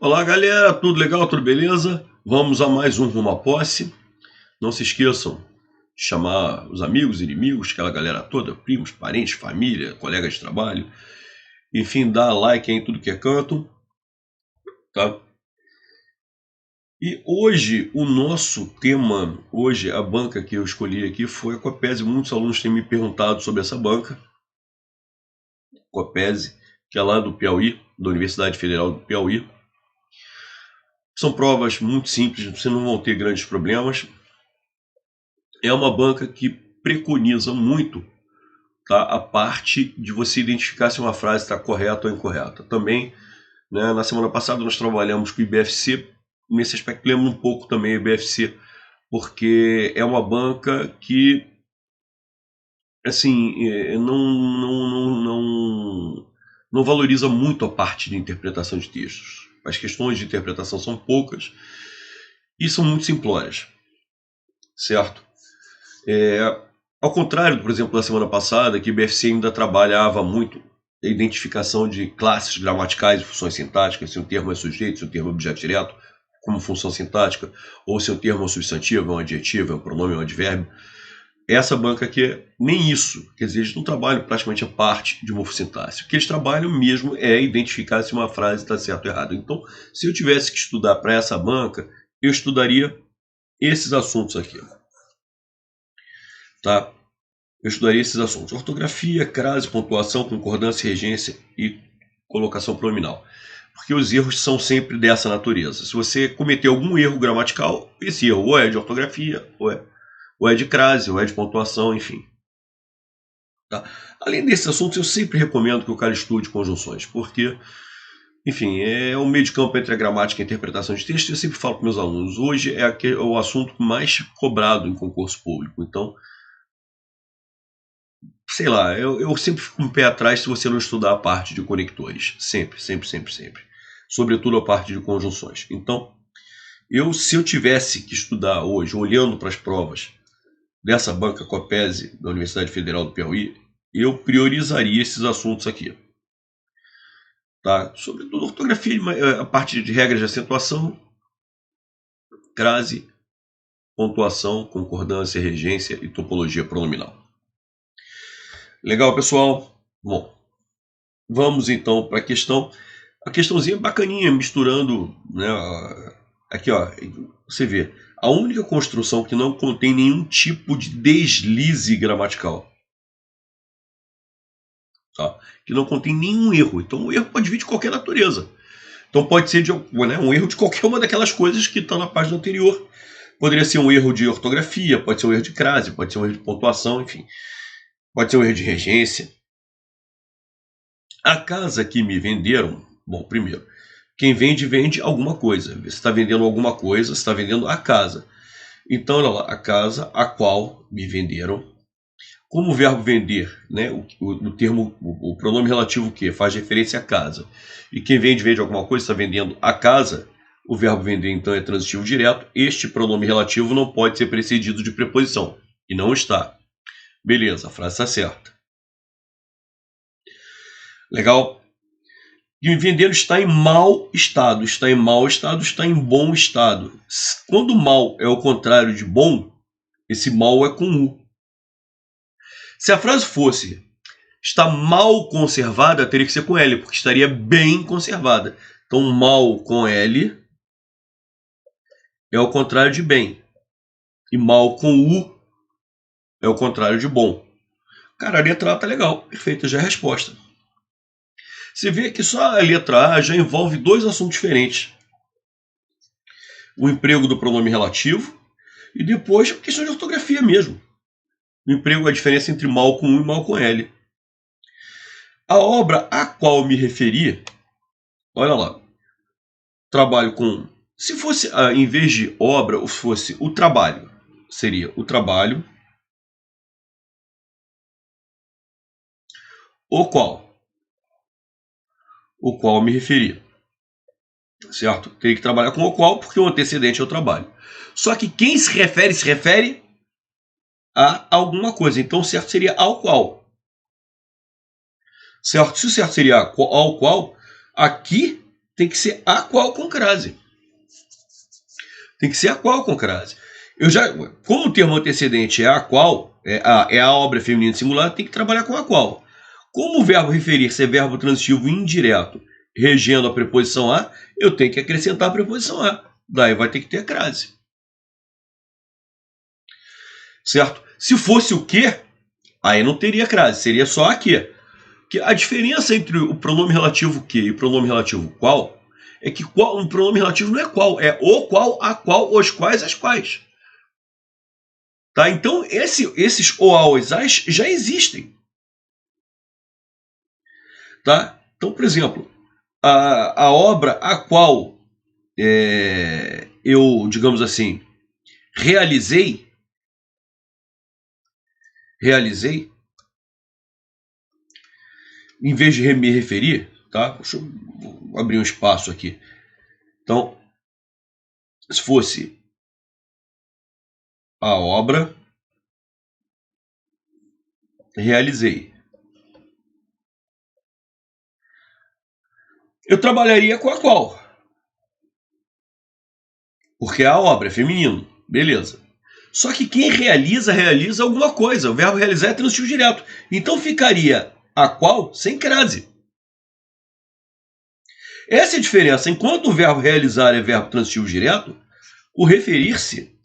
Olá, galera, tudo legal, tudo beleza? Vamos a mais um Rumo à Posse. Não se esqueçam de chamar os amigos, inimigos, aquela galera toda, primos, parentes, família, colegas de trabalho. Enfim, dá like em tudo que é canto, tá? E hoje, o nosso tema, hoje a banca que eu escolhi aqui foi a Copese. Muitos alunos têm me perguntado sobre essa banca, Copese, que é lá do Piauí, da Universidade Federal do Piauí. São provas muito simples, vocês não vão ter grandes problemas. É uma banca que preconiza muito, tá, a parte de você identificar se uma frase está correta ou incorreta. Também, né, na semana passada nós trabalhamos com o IBFC, nesse aspecto lembra um pouco também o IBFC, porque é uma banca que, assim, não valoriza muito a parte de interpretação de textos. As questões de interpretação são poucas e são muito simplórias, certo? Ao contrário, por exemplo, da semana passada, que o BFC ainda trabalhava muito a identificação de classes gramaticais e funções sintáticas, se um termo é sujeito, se um termo é objeto direto, como função sintática, ou se um termo é um substantivo, é um adjetivo, é um pronome, é um advérbio. Essa banca aqui, nem isso. Quer dizer, eles não trabalham praticamente a parte de morfossintaxe. O que eles trabalham mesmo é identificar se uma frase está certa ou errada. Então, se eu tivesse que estudar para essa banca, eu estudaria esses assuntos aqui. Tá? Eu estudaria esses assuntos: ortografia, crase, pontuação, concordância, regência e colocação pronominal. Porque os erros são sempre dessa natureza. Se você cometer algum erro gramatical, esse erro ou é de ortografia, ou é de crase, ou é de pontuação, enfim. Tá? Além desses assuntos, eu sempre recomendo que o cara estude conjunções, porque, enfim, é um meio de campo entre a gramática e a interpretação de texto. Eu sempre falo para meus alunos, hoje é o assunto mais cobrado em concurso público. Então, sei lá, eu sempre fico um pé atrás se você não estudar a parte de conectores. Sempre, sempre, sempre, sempre. Sobretudo a parte de conjunções. Então, se eu tivesse que estudar hoje, olhando para as provas dessa banca Copese da Universidade Federal do Piauí, eu priorizaria esses assuntos aqui. Tá? Sobretudo ortografia, a parte de regras de acentuação, crase, pontuação, concordância, regência e topologia pronominal. Legal, pessoal? Bom, vamos então para a questão. A questãozinha bacaninha, misturando, né? Aqui, ó, você vê. A única construção que não contém nenhum tipo de deslize gramatical. Tá? Que não contém nenhum erro. Então, o erro pode vir de qualquer natureza. Então, pode ser um erro de qualquer uma daquelas coisas que estão na página anterior. Poderia ser um erro de ortografia, pode ser um erro de crase, pode ser um erro de pontuação, enfim. Pode ser um erro de regência. A casa que me venderam, bom, primeiro, quem vende, vende alguma coisa. Você está vendendo alguma coisa, você está vendendo a casa. Então, olha lá, a casa a qual me venderam. Como o verbo vender, né, o pronome relativo que faz referência à casa. E quem vende, vende alguma coisa, está vendendo a casa. O verbo vender, então, é transitivo direto. Este pronome relativo não pode ser precedido de preposição. E não está. Beleza, a frase está certa. Legal? E o vendeiro está em mau estado. Está em mau estado, está em bom estado. Quando mal é o contrário de bom, esse mal é com U. Se a frase fosse está mal conservada, teria que ser com L, porque estaria bem conservada. Então, mal com L é o contrário de bem. E mal com U é o contrário de bom. Cara, a letra A tá legal. Perfeita, já é a resposta. Você vê que só a letra A já envolve dois assuntos diferentes. O emprego do pronome relativo e depois a questão de ortografia mesmo. O emprego é a diferença entre mal com U e mal com L. A obra a qual me referi, olha lá, trabalho com... Se fosse, em vez de obra, fosse o trabalho, seria o trabalho, o qual me referi. Certo? Teria que trabalhar com o qual, porque o antecedente é o trabalho. Só que quem se refere a alguma coisa. Então o certo seria ao qual. Certo? Se o certo seria ao qual, aqui tem que ser a qual com crase. Tem que ser a qual com crase. Como o termo antecedente é a qual, é a obra feminina singular, tem que trabalhar com a qual. Como o verbo referir-se é verbo transitivo indireto, regendo a preposição a, eu tenho que acrescentar a preposição a. Daí vai ter que ter a crase. Certo? Se fosse o que, aí não teria crase, seria só a que. Que a diferença entre o pronome relativo que e o pronome relativo qual é que um pronome relativo não é qual, é o qual, a qual, os quais, as quais. Tá? Então, esses o, a, os, as já existem. Tá? Então, por exemplo, a obra a qual eu, digamos assim, realizei, em vez de me referir, tá? Deixa eu abrir um espaço aqui. Então, se fosse a obra, realizei. Eu trabalharia com a qual? Porque a obra é feminino. Beleza. Só que quem realiza alguma coisa. O verbo realizar é transitivo direto. Então ficaria a qual sem crase. Essa é a diferença. Enquanto o verbo realizar é verbo transitivo direto, o referir-se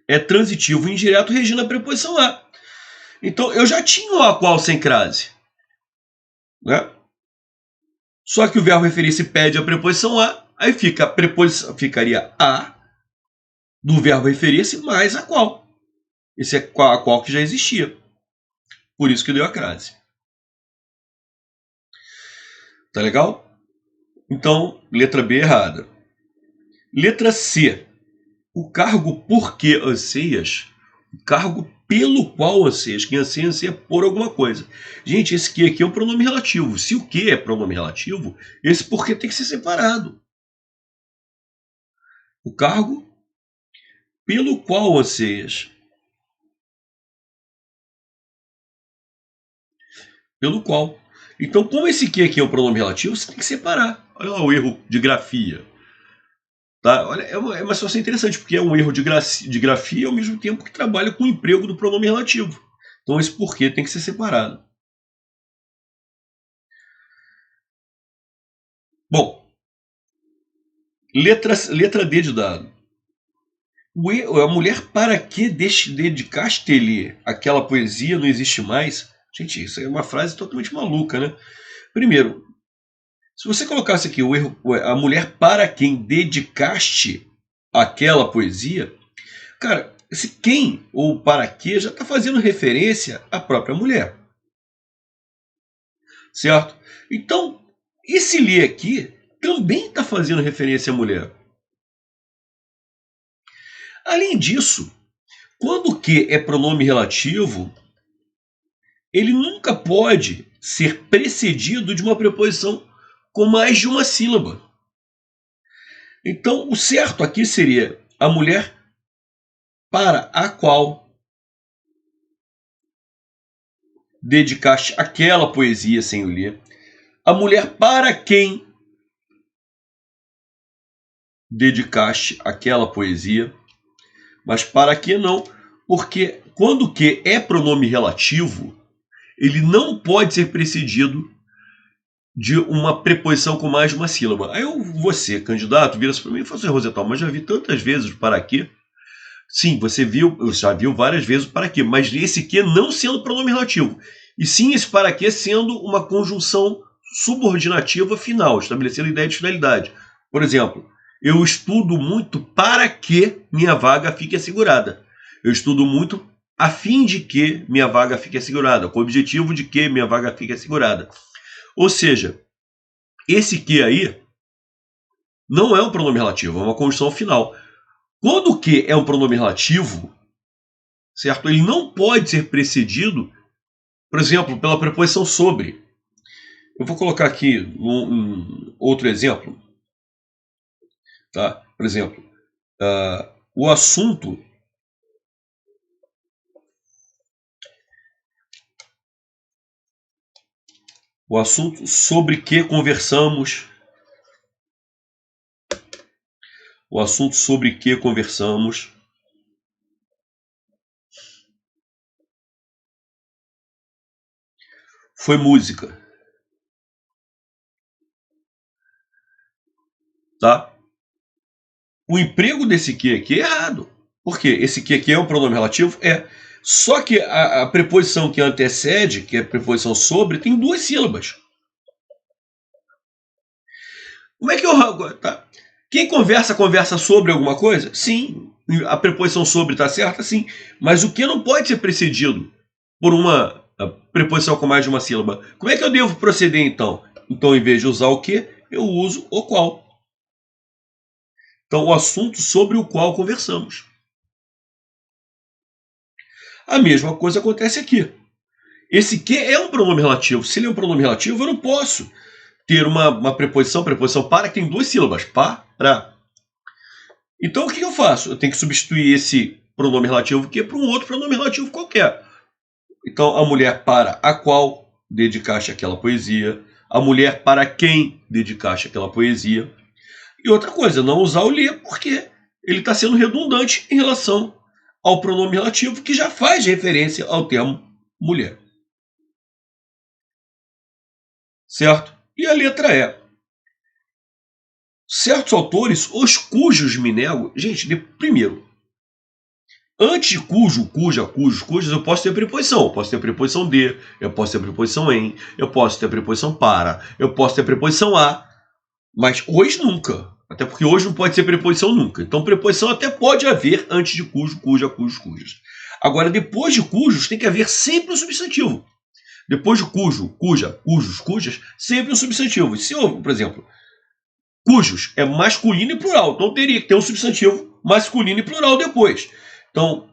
é transitivo indireto regindo a preposição a. Então eu já tinha o a qual sem crase. Né? Só que o verbo referir-se pede a preposição a, aí ficaria a do verbo referir-se mais a qual. Esse é a qual que já existia. Por isso que deu a crase. Tá legal? Então, letra B errada. Letra C. O cargo por que anseias, o cargo pelo qual anseias. Quem anseia por alguma coisa. Gente, esse que aqui é um pronome relativo. Se o que é pronome relativo, esse porquê tem que ser separado. O cargo pelo qual anseias. Pelo qual. Então, como esse que aqui é um pronome relativo, você tem que separar. Olha lá o erro de grafia. Tá? Olha, é uma situação interessante, porque é um erro de grafia ao mesmo tempo que trabalha com o emprego do pronome relativo. Então, esse porquê tem que ser separado. Bom, letra D de dado. A mulher para que dedicaste-lhe aquela poesia não existe mais? Gente, isso é uma frase totalmente maluca, né? Primeiro, se você colocasse aqui o erro, a mulher para quem dedicaste aquela poesia, cara, esse quem ou para que já está fazendo referência à própria mulher. Certo? Então, esse lhe aqui também está fazendo referência à mulher. Além disso, quando o que é pronome relativo, ele nunca pode ser precedido de uma preposição com mais de uma sílaba. Então, o certo aqui seria a mulher para a qual dedicaste aquela poesia sem o ler. A mulher para quem dedicaste aquela poesia. Mas para que não? Porque quando o que é pronome relativo, ele não pode ser precedido de uma preposição com mais de uma sílaba. Aí você, candidato, vira-se para mim e fala assim, Rosetal, mas já vi tantas vezes o para quê. Sim, eu já viu várias vezes o para quê, mas esse que não sendo pronome relativo. E sim esse para quê sendo uma conjunção subordinativa final, estabelecendo a ideia de finalidade. Por exemplo, eu estudo muito para que minha vaga fique assegurada. Eu estudo muito a fim de que minha vaga fique assegurada, com o objetivo de que minha vaga fique assegurada. Ou seja, esse que aí não é um pronome relativo, é uma conjunção final. Quando o que é um pronome relativo, certo? Ele não pode ser precedido, por exemplo, pela preposição sobre. Eu vou colocar aqui um outro exemplo. Tá? Por exemplo, o assunto O assunto sobre que conversamos. O assunto sobre que conversamos foi música. Tá? O emprego desse que aqui é errado. Por quê? Esse que aqui é um pronome relativo? É. Só que a preposição que antecede, que é a preposição sobre, tem 2 sílabas. Como é que eu... Tá? Quem conversa sobre alguma coisa? Sim. A preposição sobre está certa? Sim. Mas o que não pode ser precedido por uma preposição com mais de uma sílaba? Como é que eu devo proceder então? Então, em vez de usar o que, eu uso o qual. Então, o assunto sobre o qual conversamos. A mesma coisa acontece aqui. Esse que é um pronome relativo. Se ele é um pronome relativo, eu não posso ter uma preposição para, que tem 2 sílabas. Para. Então, o que eu faço? Eu tenho que substituir esse pronome relativo que por um outro pronome relativo qualquer. Então, a mulher para a qual dedicaste aquela poesia. A mulher para quem dedicaste aquela poesia. E outra coisa, não usar o lhe, porque ele está sendo redundante em relação ao pronome relativo, que já faz referência ao termo mulher. Certo? E a letra E. Certos autores, os cujos me nego... Gente, primeiro, antes de cujo, cuja, cujos, cujas, eu posso ter preposição. Eu posso ter preposição de, eu posso ter preposição em, eu posso ter preposição para, eu posso ter preposição a, mas hoje nunca. Até porque hoje não pode ser preposição nunca. Então, preposição até pode haver antes de cujo, cuja, cujos, cujas. Agora, depois de cujos, tem que haver sempre um substantivo. Depois de cujo, cuja, cujos, cujas, sempre um substantivo. Se houve, por exemplo, cujos é masculino e plural, então teria que ter um substantivo masculino e plural depois. Então,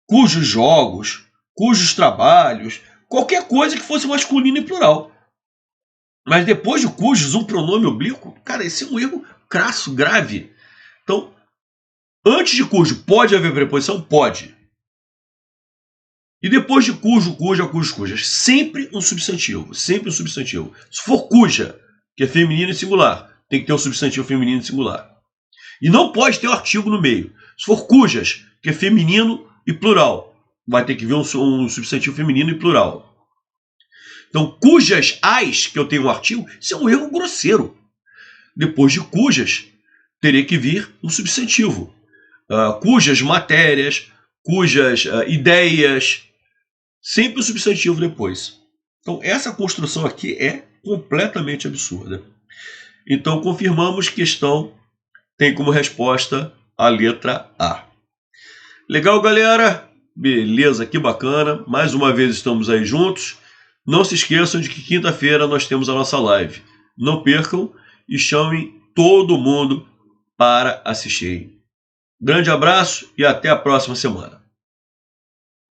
cujos jogos, cujos trabalhos, qualquer coisa que fosse masculino e plural. Mas depois de cujos, um pronome oblíquo, cara, esse é um erro crasso, grave. Então, antes de cujo, pode haver preposição? Pode. E depois de cujo, cuja, cujos, cujas, sempre um substantivo. Sempre um substantivo. Se for cuja, que é feminino e singular, tem que ter um substantivo feminino e singular. E não pode ter um artigo no meio. Se for cujas, que é feminino e plural, vai ter que vir um substantivo feminino e plural. Então, cujas as, que eu tenho um artigo, isso é um erro grosseiro. Depois de cujas, teria que vir um substantivo. Cujas matérias, cujas ideias, sempre o substantivo depois. Então, essa construção aqui é completamente absurda. Então, confirmamos que questão tem como resposta a letra A. Legal, galera? Beleza, que bacana. Mais uma vez estamos aí juntos. Não se esqueçam de que quinta-feira nós temos a nossa live. Não percam e chamem todo mundo para assistir. Grande abraço e até a próxima semana.